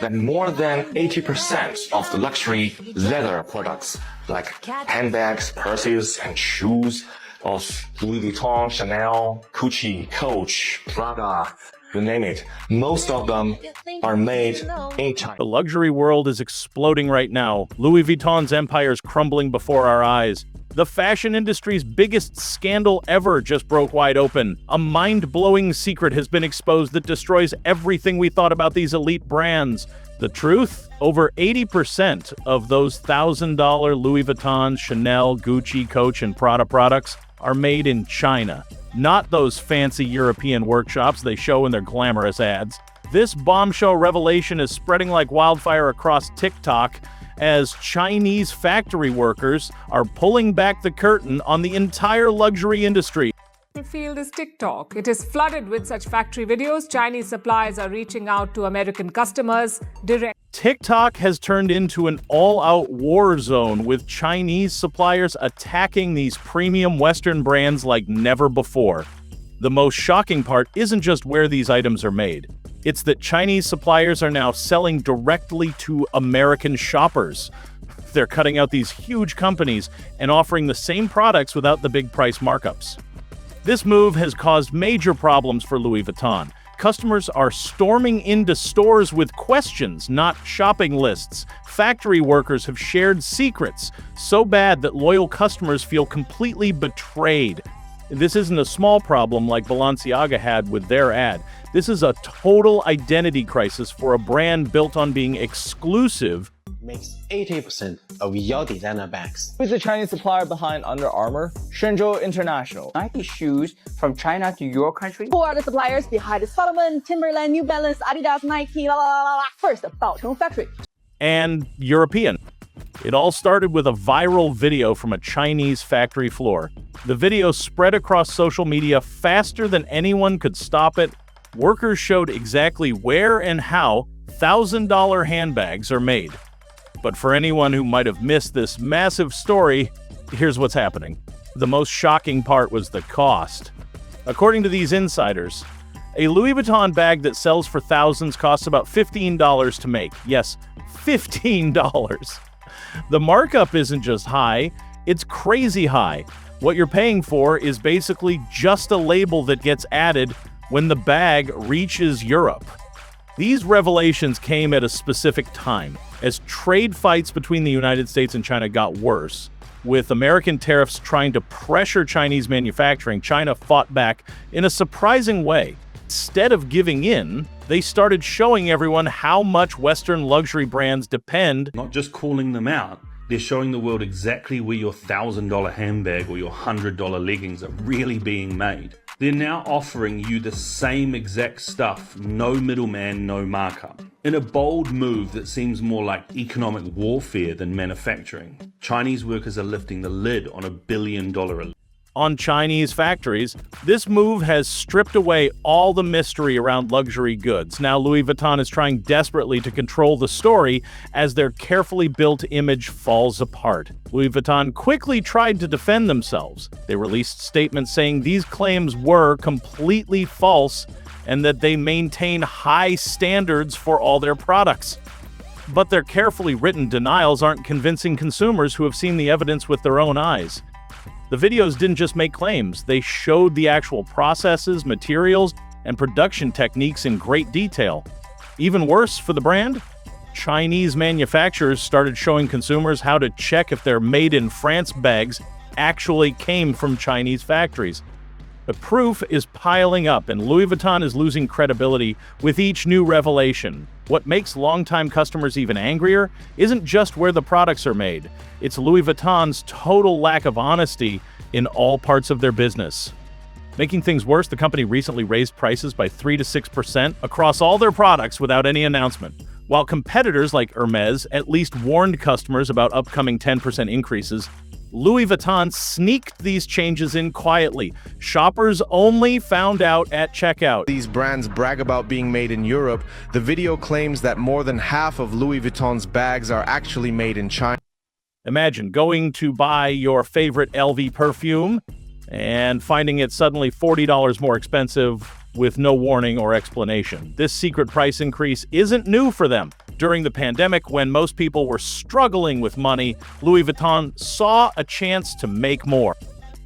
that more than 80% of the luxury leather products, like handbags, purses, and shoes of Louis Vuitton, Chanel, Gucci, Coach, Prada, you name it, most of them are made in China. The luxury world is exploding right now. Louis Vuitton's empire is crumbling before our eyes. The fashion industry's biggest scandal ever just broke wide open. A mind-blowing secret has been exposed that destroys everything we thought about these elite brands. The truth? Over 80% of those $1,000 Louis Vuitton, Chanel, Gucci, Coach, and Prada products are made in China. Not those fancy European workshops they show in their glamorous ads. This bombshell revelation is spreading like wildfire across TikTok as Chinese factory workers are pulling back the curtain on the entire luxury industry. The field is TikTok. It is flooded with such factory videos. Chinese suppliers are reaching out to American customers direct. TikTok has turned into an all-out war zone with Chinese suppliers attacking these premium Western brands like never before. The most shocking part isn't just where these items are made. It's that Chinese suppliers are now selling directly to American shoppers. They're cutting out these huge companies and offering the same products without the big price markups. This move has caused major problems for Louis Vuitton. Customers are storming into stores with questions, not shopping lists. Factory workers have shared secrets so bad that loyal customers feel completely betrayed. This isn't a small problem like Balenciaga had with their ad. This is a total identity crisis for a brand built on being exclusive. Makes 80% of your designer bags. Who's the Chinese supplier behind Under Armour? Shenzhou International. Nike shoes from China to your country? Who are the suppliers behind Salomon, Timberland, New Balance, Adidas, Nike, la la la la? First, Baocheng Factory. And European. It all started with a viral video from a Chinese factory floor. The video spread across social media faster than anyone could stop it. Workers showed exactly where and how $1,000 handbags are made. But for anyone who might have missed this massive story, here's what's happening. The most shocking part was the cost. According to these insiders, a Louis Vuitton bag that sells for thousands costs about $15 to make. Yes, $15. The markup isn't just high, it's crazy high. What you're paying for is basically just a label that gets added when the bag reaches Europe. These revelations came at a specific time, as trade fights between the United States and China got worse. With American tariffs trying to pressure Chinese manufacturing, China fought back in a surprising way. Instead of giving in, they started showing everyone how much Western luxury brands depend. Not just calling them out, they're showing the world exactly where your $1,000 handbag or your $100 leggings are really being made. They're now offering you the same exact stuff, no middleman, no markup. In a bold move that seems more like economic warfare than manufacturing, Chinese workers are lifting the lid on $1 billion on Chinese factories. This move has stripped away all the mystery around luxury goods. Now Louis Vuitton is trying desperately to control the story as their carefully built image falls apart. Louis Vuitton quickly tried to defend themselves. They released statements saying these claims were completely false and that they maintain high standards for all their products. But their carefully written denials aren't convincing consumers who have seen the evidence with their own eyes. The videos didn't just make claims, they showed the actual processes, materials, and production techniques in great detail. Even worse for the brand, Chinese manufacturers started showing consumers how to check if their made-in-France bags actually came from Chinese factories. The proof is piling up, and Louis Vuitton is losing credibility with each new revelation. What makes longtime customers even angrier isn't just where the products are made. It's Louis Vuitton's total lack of honesty in all parts of their business. Making things worse, the company recently raised prices by 3 to 6% across all their products without any announcement. While competitors like Hermes at least warned customers about upcoming 10% increases, Louis Vuitton sneaked these changes in quietly. Shoppers only found out at checkout. These brands brag about being made in Europe. The video claims that more than half of Louis Vuitton's bags are actually made in China. Imagine going to buy your favorite LV perfume and finding it suddenly $40 more expensive with no warning or explanation. This secret price increase isn't new for them. During the pandemic, when most people were struggling with money, Louis Vuitton saw a chance to make more.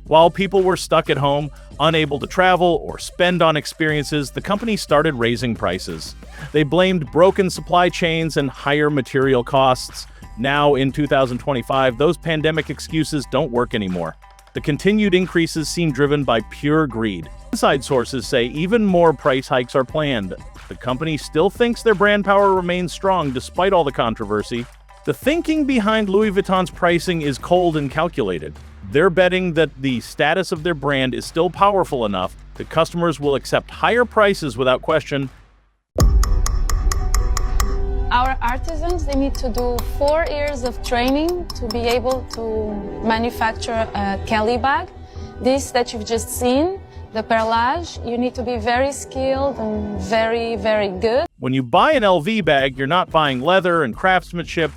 While people were stuck at home, unable to travel or spend on experiences, the company started raising prices. They blamed broken supply chains and higher material costs. Now, in 2025, those pandemic excuses don't work anymore. The continued increases seem driven by pure greed. Inside sources say even more price hikes are planned. The company still thinks their brand power remains strong despite all the controversy. The thinking behind Louis Vuitton's pricing is cold and calculated. They're betting that the status of their brand is still powerful enough that customers will accept higher prices without question. Our artisans, they need to do 4 years of training to be able to manufacture a Kelly bag. This that you've just seen, the perlage, you need to be very skilled and very, very good. When you buy an LV bag, you're not buying leather and craftsmanship.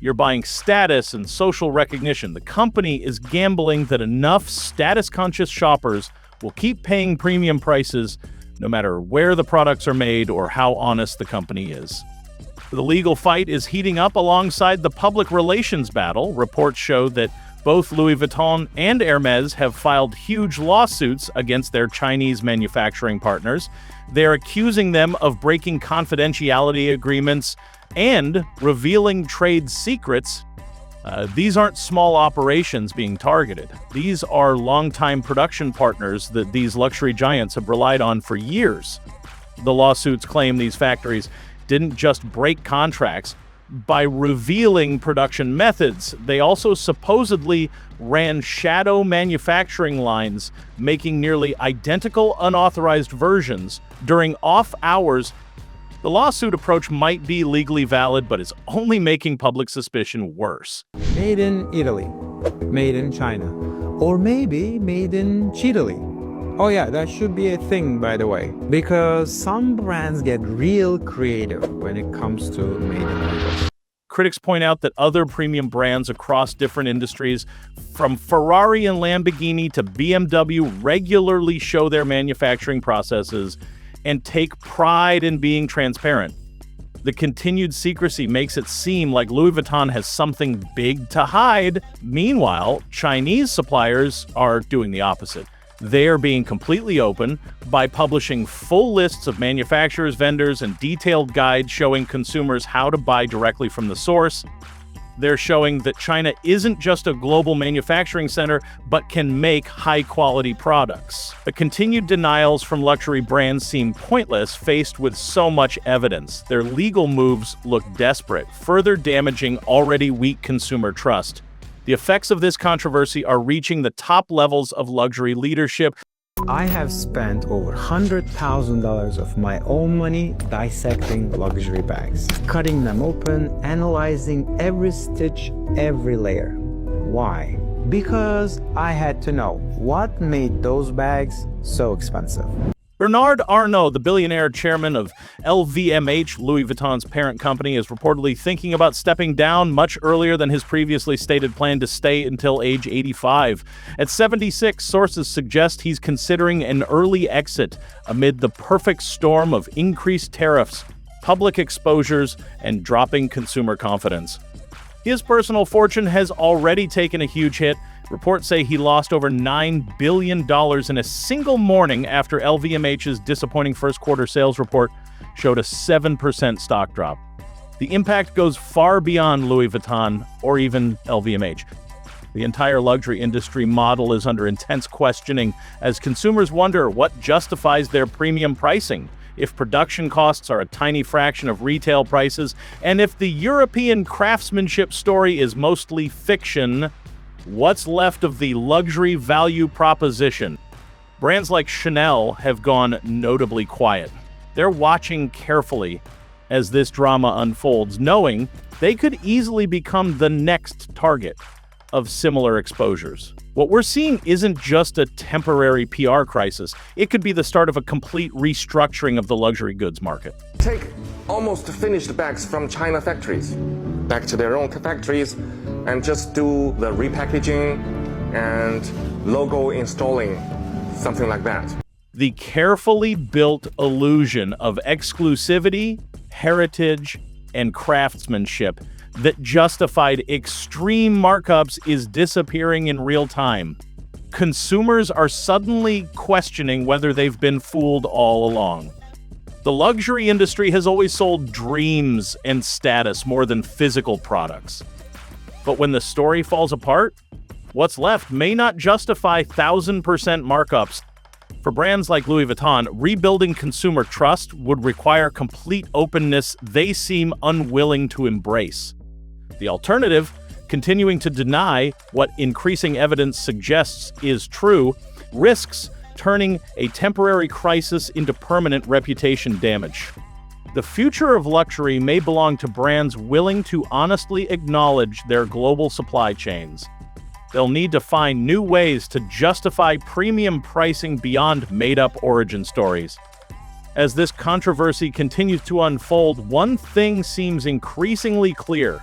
You're buying status and social recognition. The company is gambling that enough status-conscious shoppers will keep paying premium prices no matter where the products are made or how honest the company is. The legal fight is heating up alongside the public relations battle. Reports show that both Louis Vuitton and Hermès have filed huge lawsuits against their Chinese manufacturing partners. They're accusing them of breaking confidentiality agreements and revealing trade secrets. These aren't small operations being targeted. These are longtime production partners that these luxury giants have relied on for years. The lawsuits claim these factories didn't just break contracts by revealing production methods. They also supposedly ran shadow manufacturing lines, making nearly identical unauthorized versions during off hours. The lawsuit approach might be legally valid, but it's only making public suspicion worse. Made in Italy, made in China, or maybe made in Chile. Oh yeah, that should be a thing, by the way, because some brands get real creative when it comes to made in Italy. Critics point out that other premium brands across different industries, from Ferrari and Lamborghini to BMW, regularly show their manufacturing processes and take pride in being transparent. The continued secrecy makes it seem like Louis Vuitton has something big to hide. Meanwhile, Chinese suppliers are doing the opposite. They're being completely open by publishing full lists of manufacturers, vendors, and detailed guides showing consumers how to buy directly from the source. They're showing that China isn't just a global manufacturing center, but can make high-quality products. The continued denials from luxury brands seem pointless faced with so much evidence. Their legal moves look desperate, further damaging already weak consumer trust. The effects of this controversy are reaching the top levels of luxury leadership. I have spent over $100,000 of my own money dissecting luxury bags, cutting them open, analyzing every stitch, every layer. Why? Because I had to know what made those bags so expensive. Bernard Arnault, the billionaire chairman of LVMH, Louis Vuitton's parent company, is reportedly thinking about stepping down much earlier than his previously stated plan to stay until age 85. At 76, sources suggest he's considering an early exit amid the perfect storm of increased tariffs, public exposures, and dropping consumer confidence. His personal fortune has already taken a huge hit. Reports say he lost over $9 billion in a single morning after LVMH's disappointing first-quarter sales report showed a 7% stock drop. The impact goes far beyond Louis Vuitton or even LVMH. The entire luxury industry model is under intense questioning as consumers wonder what justifies their premium pricing, if production costs are a tiny fraction of retail prices, and if the European craftsmanship story is mostly fiction. What's left of the luxury value proposition? Brands like Chanel have gone notably quiet. They're watching carefully as this drama unfolds, knowing they could easily become the next target of similar exposures. What we're seeing isn't just a temporary PR crisis. It could be the start of a complete restructuring of the luxury goods market. Take almost finished bags from China factories back to their own factories and just do the repackaging and logo installing, something like that. The carefully built illusion of exclusivity, heritage, and craftsmanship that justified extreme markups is disappearing in real time. Consumers are suddenly questioning whether they've been fooled all along. The luxury industry has always sold dreams and status more than physical products. But when the story falls apart, what's left may not justify 1,000% markups. For brands like Louis Vuitton, rebuilding consumer trust would require complete openness they seem unwilling to embrace. The alternative, continuing to deny what increasing evidence suggests is true, risks turning a temporary crisis into permanent reputation damage. The future of luxury may belong to brands willing to honestly acknowledge their global supply chains. They'll need to find new ways to justify premium pricing beyond made-up origin stories. As this controversy continues to unfold, one thing seems increasingly clear.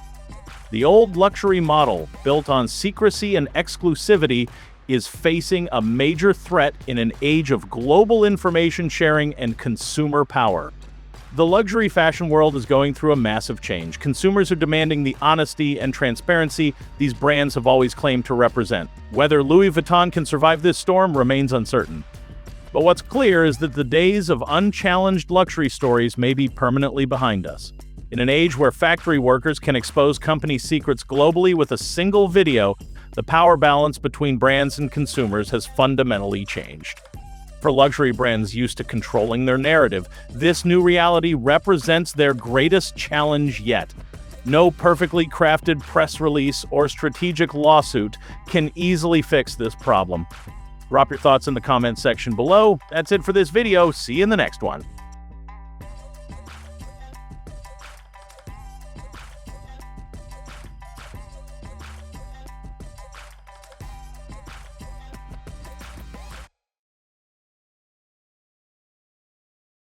The old luxury model, built on secrecy and exclusivity, is facing a major threat in an age of global information sharing and consumer power. The luxury fashion world is going through a massive change. Consumers are demanding the honesty and transparency these brands have always claimed to represent. Whether Louis Vuitton can survive this storm remains uncertain. But what's clear is that the days of unchallenged luxury stories may be permanently behind us. In an age where factory workers can expose company secrets globally with a single video, the power balance between brands and consumers has fundamentally changed. For luxury brands used to controlling their narrative, this new reality represents their greatest challenge yet. No perfectly crafted press release or strategic lawsuit can easily fix this problem. Drop your thoughts in the comments section below. That's it for this video. See you in the next one.